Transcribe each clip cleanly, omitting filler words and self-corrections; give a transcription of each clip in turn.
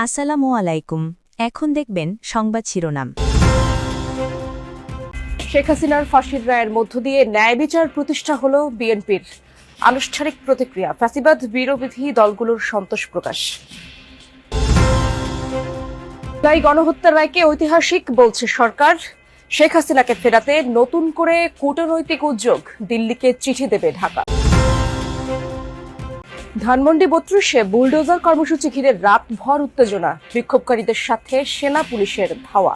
আসসালামু আলাইকুম। এখন দেখবেন সংবাদ শিরোনাম। শেখ হাসিনার ফাঁসির রায়ের মধ্য দিয়ে ন্যায় বিচার প্রতিষ্ঠা হলো বিএনপির আনুষ্ঠানিক প্রতিক্রিয়া। ফ্যাসিবাদ বিরোধী দলগুলোর সন্তোষ প্রকাশ। তাই গণহত্যার রায়কে ঐতিহাসিক বলছে সরকার। শেখ হাসিনাকে ফেরাতে নতুন করে কূটনৈতিক উদ্যোগ, দিল্লিকে চিঠি দেবে ঢাকা। ধানমন্ডি ৩২-এ বুলডোজার কর্মসূচি ঘিরে রাতভর উত্তেজনা, বিক্ষোভকারীদের সাথে সেনা পুলিশের ধাওয়া।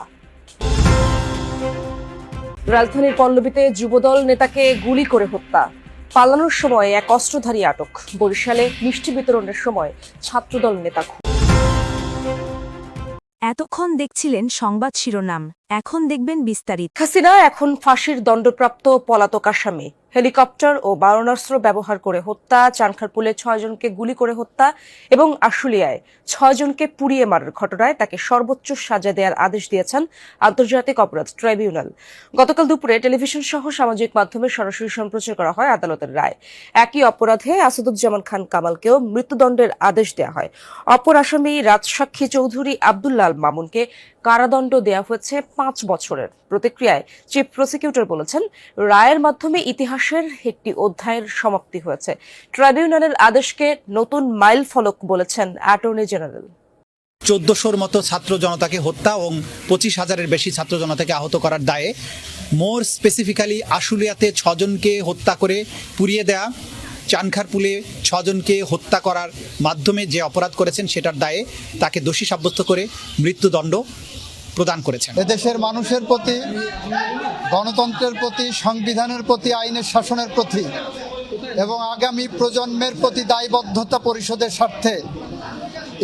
রাজধানীর পল্লবীতে যুবদল নেতাকে গুলি করে হত্যা, পালানোর সময় এক অস্ত্রধারী আটক। বরিশালে মিষ্টি বিতরণের সময় ছাত্রদল নেতা খুন। এতক্ষণ দেখছিলেন সংবাদ শিরোনাম, এখন দেখবেন বিস্তারিত। হাসিনা এখন ফাঁসির দণ্ডপ্রাপ্ত পলাতক আসামি। হেলিকপ্টার ও বারণাস্ত্র ব্যবহার করে হত্যা, চানখারপুলে ৬ জনকে গুলি করে হত্যা এবং আশুলিয়ায় ৬ জনকে পুড়িয়ে মারার ঘটনায় তাকে সর্বোচ্চ সাজা দেওয়ার আদেশ দিয়েছেন আন্তর্জাতিক অপরাধ ট্রাইব্যুনাল। গতকাল দুপুরে টেলিভিশন সহ সামাজিক মাধ্যমে সরাসরি সম্প্রচার করা হয় আদালতের রায়। একই অপরাধে আসাদুজ্জামান খান কামালকেও মৃত্যুদণ্ডের আদেশ দেওয়া হয়। অপর আসামি রাজসাক্ষী চৌধুরী আব্দুল্লাহ আল মামুনকে কারাদণ্ড দেওয়া হয়েছে ৫ বছরের। প্রতিক্রিয়ায় চিফ প্রসিকিউটর বলেছেন, রায়ের মাধ্যমে ইতিহাসের একটি অধ্যায়ের সমাপ্তি হয়েছে। ট্রাইব্যুনালের আদেশকে নতুন মাইল ফলক বলেছেন অ্যাটর্নি জেনারেল। ১৪০০-র মতো ছাত্র জনতাকে হত্যা এবং ২৫,০০০-এর বেশি ছাত্র জনতাকে আহত করার দায়ে, মোর স্পেসিফিক্যালি আশুলিয়াতে ৬ জনকে হত্যা করে পুড়িয়ে দেয়া, চানখারপুলে ৬ জনকে হত্যা করার মাধ্যমে যে অপরাধ করেছেন সেটার দায়ে তাকে দোষী সাব্যস্ত করে মৃত্যুদণ্ড প্রদান করেছেন। এদেশের মানুষের প্রতি, গণতন্ত্রের প্রতি, সংবিধানের প্রতি, আইনের শাসনের প্রতি এবং আগামী প্রজন্মের প্রতি দায়বদ্ধতা পরিশোধের স্বার্থে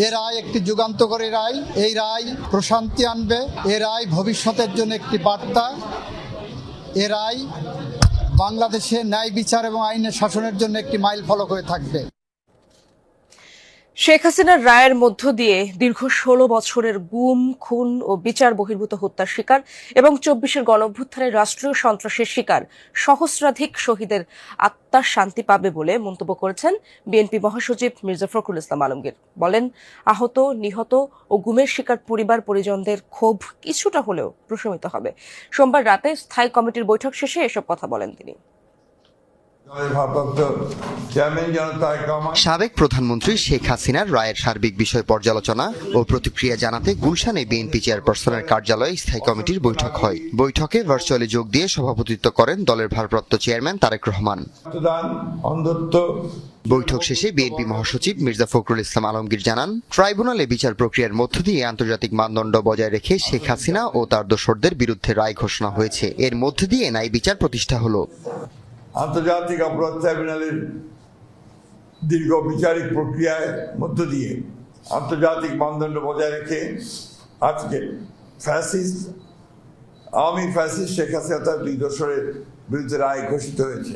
এ রায় একটি যুগান্তকারী রায়। এই রায় প্রশান্তি আনবে। এ রায় ভবিষ্যতের জন্য একটি বার্তা। এ রায় বাংলাদেশে ন্যায় বিচার এবং আইনের শাসনের জন্য একটি মাইল ফলক হয়ে থাকবে। শেখ হাসিনার রায়ের মধ্য দিয়ে দীর্ঘ ১৬ বছরের গুম, খুন ও বিচার বহির্ভূত হত্যার শিকার এবং ২৪-এর গণঅভ্যুত্থানের রাষ্ট্রীয় সন্ত্রাসের শিকার সহস্রাধিক শহীদের আত্মার শান্তি পাবে বলে মন্তব্য করেছেন বিএনপি মহাসচিব মির্জা ফখরুল ইসলাম আলমগীর। বলেন, আহত, নিহত ও গুমের শিকার পরিবার পরিজনদের ক্ষোভ কিছুটা হলেও প্রশমিত হবে। সোমবার রাতে স্থায়ী কমিটির বৈঠক শেষে এসব কথা বলেন তিনি। সাবেক প্রধানমন্ত্রী শেখ হাসিনার রায়ের সার্বিক বিষয় পর্যালোচনা ও প্রতিক্রিয়া জানাতে গুলশানে বিএনপি চেয়ারপারসনের কার্যালয়ে স্থায়ী কমিটির বৈঠক হয়। বৈঠকে ভার্চুয়ালি যোগ দিয়ে সভাপতিত্ব করেন দলের ভারপ্রাপ্ত চেয়ারম্যান তারেক রহমান। বৈঠক শেষে বিএনপি মহাসচিব মির্জা ফখরুল ইসলাম আলমগীর জানান, ট্রাইব্যুনালে বিচার প্রক্রিয়ার মধ্য দিয়ে আন্তর্জাতিক মানদণ্ড বজায় রেখে শেখ হাসিনা ও তার দোসরদের বিরুদ্ধে রায় ঘোষণা হয়েছে। এর মধ্য দিয়ে ন্যায় বিচার প্রতিষ্ঠা হলো। আন্তর্জাতিক অপরাধ ট্রাইব্যুনালের দীর্ঘ বিচারিক প্রক্রিয়ার মধ্য দিয়ে আন্তর্জাতিক মানদণ্ড বজায় রেখে আজকে আওয়ামী ফ্যাসিস্ট শেখ হাসিনা তার ২ দোসরের বিরুদ্ধে রায় ঘোষিত হয়েছে।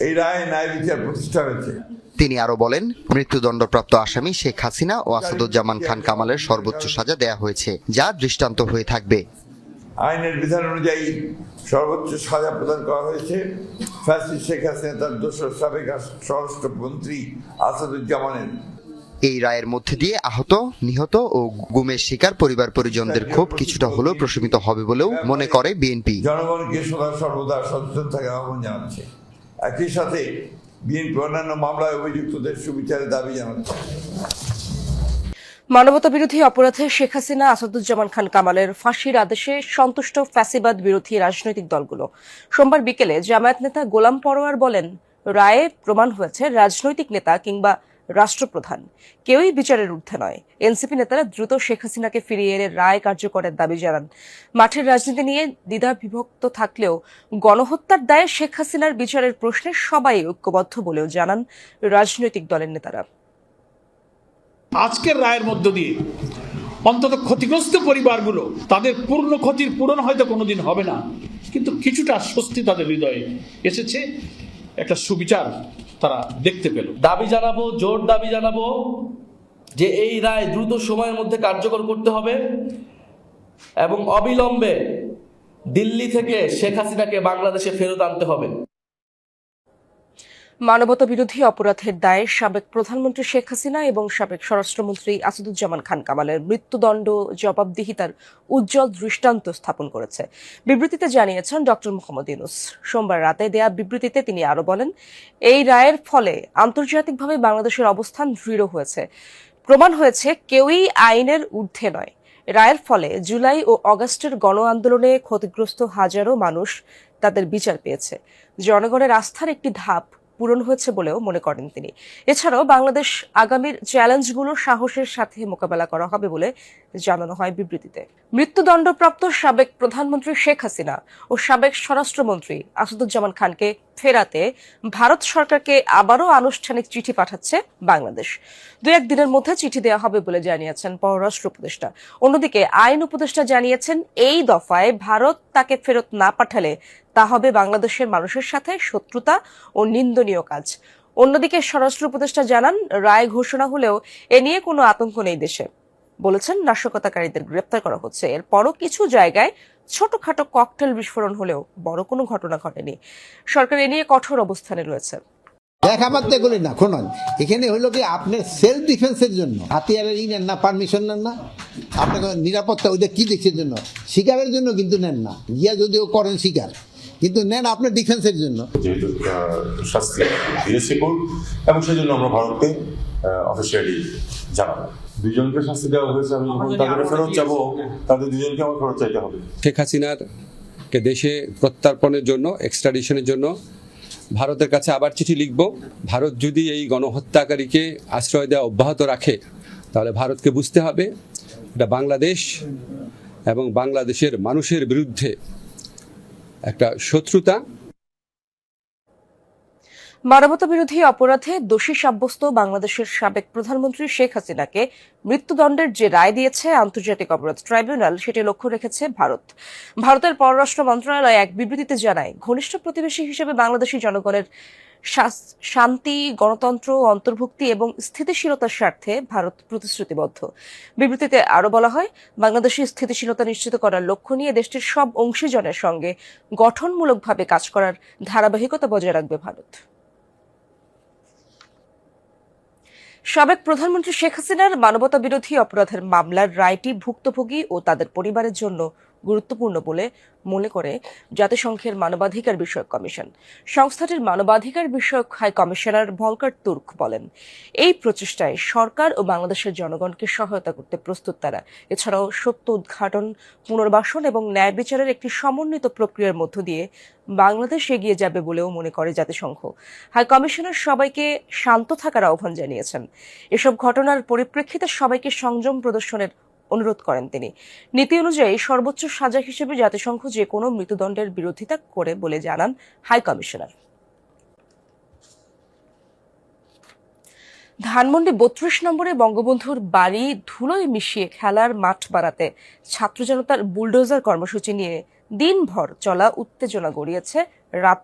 এই রায়ে ন্যায় বিচার প্রতিষ্ঠা হয়েছে। তিনি আরো বলেন, মৃত্যুদণ্ডপ্রাপ্ত আসামি শেখ হাসিনা ও আসাদুজ্জামান খান কামালের সর্বোচ্চ সাজা দেয়া হয়েছে, যা দৃষ্টান্ত হয়ে থাকবে। আইনের বিধান অনুযায়ী সর্বোচ্চ সাজা প্রদান করা হয়েছে ফ্যাসিস্ট শেখ হাসিনা তার দোসর সাবেক স্বরাষ্ট্রমন্ত্রী আসাদুজ্জামানের। এই রায়ের মধ্যে দিয়ে আহত, নিহত ও গুমের শিকার পরিবার পরিজনদের ক্ষোভ কিছুটা হলেও প্রশমিত হবে বলেও মনে করে বিএনপি। জনগণকে সর্বদা সচেতন থাকার আহ্বান জানাচ্ছে। একই সাথে বিএনপি অন্যান্য মামলায় অভিযুক্তদের সুবিচারের দাবি জানাচ্ছে। মানবতা বিরোধী অপরাধে শেখ হাসিনা, আসাদুজ্জামান খান কামালের ফাঁসির আদেশে সন্তুষ্ট ফ্যাসিবাদ বিরোধী রাজনৈতিক দলগুলো। সোমবার বিকেলে জামায়াত নেতা গোলাম পরোয়ার বলেন, রায়ে প্রমাণ হয়েছে রাজনৈতিক নেতা কিংবা রাষ্ট্রপ্রধান কেউই বিচারের ঊর্ধ্বে নয়। এনসিপি নেতারা দ্রুত শেখ হাসিনাকে ফিরিয়ে এনে রায় কার্যকরের দাবি জানান। মাঠের রাজনীতি নিয়ে দ্বিধা বিভক্ত থাকলেও গণহত্যার দায়ে শেখ হাসিনার বিচারের প্রশ্নে সবাই ঐক্যবদ্ধ বলেও জানান রাজনৈতিক দলের নেতারা। আজকের রায়ের মধ্য দিয়ে অন্তত ক্ষতিগ্রস্ত পরিবারগুলো, তাদের পূর্ণ ক্ষতির পূরণ হয়তো কোনোদিন হবে না, কিন্তু কিছুটা স্বস্তি তাদের হৃদয়ে এসেছে, একটা সুবিচার তারা দেখতে পেল। দাবি জানাবো, জোর দাবি জানাবো যে এই রায় দ্রুত সময়ের মধ্যে কার্যকর করতে হবে এবং অবিলম্বে দিল্লি থেকে শেখ হাসিনাকে বাংলাদেশে ফেরত আনতে হবে। মানবতা বিরোধী অপরাধের দায়ে সাবেক প্রধানমন্ত্রী শেখ হাসিনা এবং সাবেক স্বরাষ্ট্রমন্ত্রী আসাদুজ্জামান খান কামালের মৃত্যুদণ্ড জবাবদিহিতার উজ্জ্বল দৃষ্টান্ত স্থাপন করেছে বিবৃতিতে জানিয়েছেন ডক্টর মোহাম্মদ ইউনূস। সোমবার রাতে দেয়া বিবৃতিতে তিনি আরো বলেন, এই রায়ের ফলে আন্তর্জাতিকভাবে বাংলাদেশের অবস্থান দৃঢ় হয়েছে। প্রমাণ হয়েছে কেউই আইনের ঊর্ধ্বে নয়। রায়ের ফলে জুলাই ও আগস্টের গণ আন্দোলনে ক্ষতিগ্রস্ত হাজারো মানুষ তাদের বিচার পেয়েছে। জনগণের আস্থার একটি ধাপ পূরণ হয়েছে বলেও মনে করেন তিনি। এছাড়াও বাংলাদেশ আগামীর চ্যালেঞ্জগুলো সাহসের সাথে মোকাবেলা করা হবে বলে জানানো হয় বিবৃতিতে। মৃত্যুদণ্ডপ্রাপ্ত সাবেক প্রধানমন্ত্রী শেখ হাসিনা ও সাবেক স্বরাষ্ট্রমন্ত্রী আসাদুজ্জামান খানকে ফেরাতে ভারত সরকারকে আবারও আনুষ্ঠানিক চিঠি পাঠাচ্ছে বাংলাদেশ। 2-1 দিনের মধ্যে চিঠি দেওয়া হবে বলে জানিয়েছেন পররাষ্ট্র উপদেষ্টা। অন্যদিকে আইন উপদেষ্টা জানিয়েছেন, এই দফায় ভারত তাকে ফেরত না পাঠালে তা হবে বাংলাদেশের মানুষের সাথে শত্রুতা ও নিন্দনীয় কাজ। অন্যদিকে স্বরাষ্ট্র উপদেষ্টা জানান, রায় ঘোষণা হলেও এ নিয়ে কোনো আতঙ্ক নেই দেশে। বলেছেন, নাশকতাকারীদের গ্রেপ্তার করা হচ্ছে। এরপরও কিছু জায়গায় ছোটখাটো ককটেল বিস্ফোরণ হলেও বড় কোনো ঘটনা ঘটেনি। সরকার এ নিয়ে কঠোর অবস্থানে রয়েছে। দেখাবারতে বলি না, শুনুন, এখানে হলো কি আপনার সেলফ ডিফেন্সের জন্য হাতিয়ারের নেন না, পারমিশন নেন না, আপনার নিরাপত্তা ওইটা কি দেখছেন জন্য, শিকারের জন্য কিন্তু নেন না, গিয়া যদিও করেন শিকার, কিন্তু নেন আপনার ডিফেন্সের জন্য। যেহেতু শাস্তি দিয়েছে কোর্ট, এবং সেই জন্য আমরা ভারতকে অফিসিয়ালি জানাবো। দুজনকে শাস্তি দেওয়া হয়েছে, আমি যখন তাদের ফেরত যাবো, তাদের দুজনকে আমার ফেরত চাইতে হবে। শেখ হাসিনারকে দেশে প্রত্যার্পণের জন্য, এক্সট্রাডিশনের জন্য ভারতের কাছে আবার চিঠি লিখব। ভারত যদি এই গণহত্যাকারীকে আশ্রয় দেওয়া অব্যাহত রাখে, তাহলে ভারতকে বুঝতে হবে এটা বাংলাদেশ এবং বাংলাদেশের মানুষের বিরুদ্ধে একটা শত্রুতা। মানবতা বিরোধী অপরাধে দোষী সাব্যস্ত বাংলাদেশের সাবেক প্রধানমন্ত্রী শেখ হাসিনাকে মৃত্যুদণ্ডের যে রায় দিয়েছে আন্তর্জাতিক অপরাধ ট্রাইব্যুনাল, সেটি লক্ষ্য রেখেছে ভারত। ভারতের পররাষ্ট্র মন্ত্রণালয় এক বিবৃতিতে জানায়, ঘনিষ্ঠ প্রতিবেশী হিসেবে বাংলাদেশি জনগণের শান্তি, গণতন্ত্র, অন্তর্ভুক্তি এবং স্থিতিশীলতার স্বার্থে ভারত প্রতিশ্রুতিবদ্ধ। বিবৃতিতে আরো বলা হয়, বাংলাদেশের স্থিতিশীলতা নিশ্চিত করার লক্ষ্য নিয়ে দেশটির সব অংশীজনের সঙ্গে গঠনমূলকভাবে কাজ করার ধারাবাহিকতা বজায় রাখবে ভারত। সাবেক প্রধানমন্ত্রী শেখ হাসিনার মানবতা বিরোধী অপরাধের মামলার রায়টি ভুক্তভোগী ও তাদের পরিবারের জন্য গুরুত্বপূর্ণ বলে মনে করে জাতিসংঘের মানবাধিকার বিষয়ক কমিশন। সংস্থাটির মানবাধিকার বিষয়ক হাই কমিশনার ভলকার তুর্ক বলেন, এই প্রচেষ্টায় সরকার ও বাংলাদেশের জনগণকে সহায়তা করতে প্রস্তুত তারা। এছাড়াও সত্য উদ্ঘাটন, পুনর্বাসন এবং ন্যায় বিচারের একটি সমন্বিত প্রক্রিয়ার মধ্য দিয়ে বাংলাদেশ এগিয়ে যাবে বলেও মনে করে জাতিসংঘ। হাই কমিশনার সবাইকে শান্ত থাকার আহ্বান জানিয়েছেন। এসব ঘটনার পরিপ্রেক্ষিতে সবাইকে সংযম প্রদর্শনের অনুরোধ করেন তিনি। নীতি অনুযায়ী সর্বোচ্চ সাজা হিসেবে জাতিসংঘ যে কোনো মৃত্যুদণ্ডের বিরোধিতা করে বলে জানান হাই কমিশনার। ধানমন্ডি 32 নম্বরে বঙ্গবন্ধুর বাড়ি ধুলোয় মিশিয়ে খেলার মাঠ বাড়াতে ছাত্র জনতার বুলডোজার কর্মসূচি নিয়ে দিনভর চলা উত্তেজনা গড়িয়েছে রাত